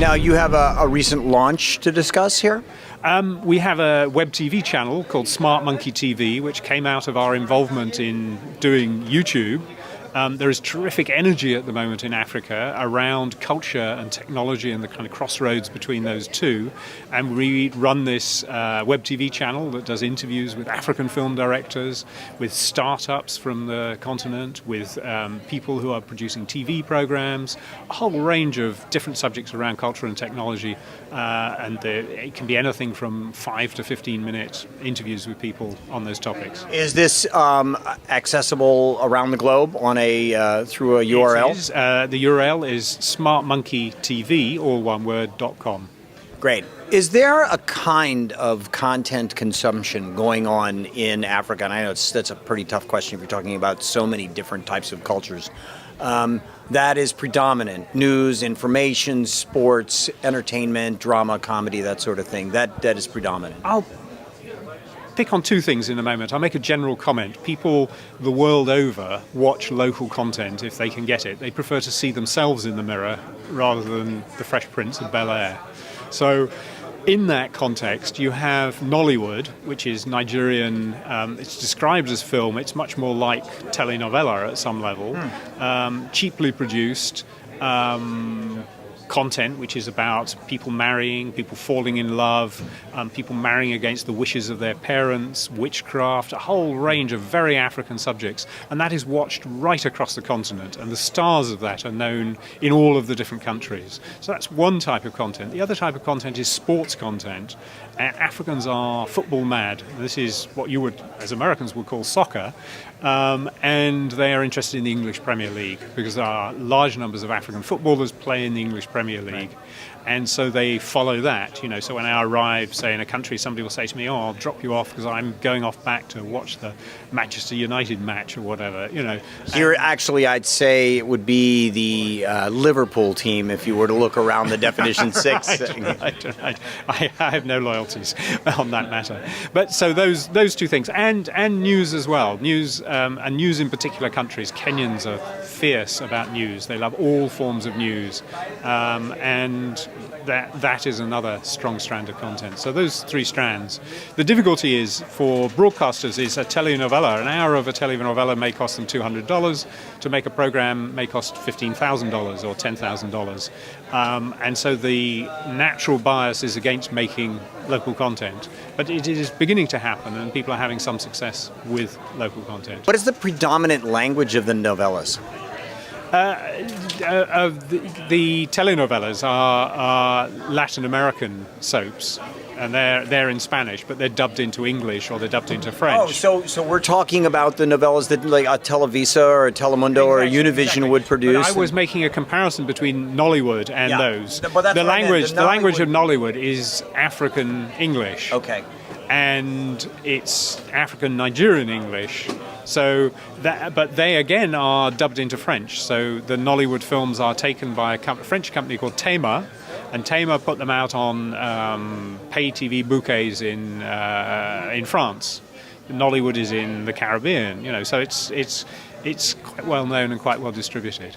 Now, you have a recent launch to discuss here? We have a web TV channel called Smart Monkey TV, which came out of our involvement in doing YouTube. There is terrific energy at the moment in Africa around culture and technology and the kind of crossroads between those two. And we run this web TV channel that does interviews with African film directors, with startups from the continent, with people who are producing TV programs, a whole range of different subjects around culture and technology. It can be anything from 5 to 15-minute interviews with people on those topics. Is this accessible around the globe on through a URL? It is. The URL is smartmonkeytv, all one word, .com. Great. Is there a kind of content consumption going on in Africa? And I know that's a pretty tough question if you're talking about so many different types of cultures. That is predominant: news, information, sports, entertainment, drama, comedy, that sort of thing. That is predominant. I'll pick on two things in a moment. I'll make a general comment. People the world over watch local content if they can get it. They prefer to see themselves in the mirror rather than the Fresh Prince of Bel-Air. So in that context, you have Nollywood, which is Nigerian. It's described as film. It's much more like telenovela at some level. Cheaply produced. Content which is about people marrying, people falling in love, people marrying against the wishes of their parents, witchcraft, a whole range of very African subjects, and that is watched right across the continent, and the stars of that are known in all of the different countries. So that's one type of content. The other type of content is sports content. Africans are football mad. This is what you would, as Americans, would call soccer, and they are interested in the English Premier League because there are large numbers of African footballers play in the English Premier League. And so they follow that, So when I arrive, say, in a country, somebody will say to me, I'll drop you off because I'm going off back to watch the Manchester United match or whatever, Here, actually, I'd say it would be the Liverpool team if you were to look around the Definition 6. I have no loyalties on that matter. But so those two things, and news as well. News, and news in particular countries. Kenyans are fierce about news. They love all forms of news. And that is another strong strand of content. So those three strands. The difficulty is for broadcasters is a telenovela. An hour of a telenovela may cost them $200. To make a program may cost $15,000 or $10,000. And so the natural bias is against making local content. But it is beginning to happen, and people are having some success with local content. What is the predominant language of the novellas? The telenovelas are Latin American soaps, and they're in Spanish, but they're dubbed into English or they're dubbed into French. Oh, so we're talking about the novellas that like a Televisa or a Telemundo or a Univision would produce. But I was making a comparison between Nollywood and those. But that's the language of Nollywood is African English. Okay. And it's African Nigerian English. But they again are dubbed into French. So the Nollywood films are taken by a French company called Tema, and Tema put them out on pay TV bouquets in France. Nollywood is in the Caribbean, So it's quite well known and quite well distributed.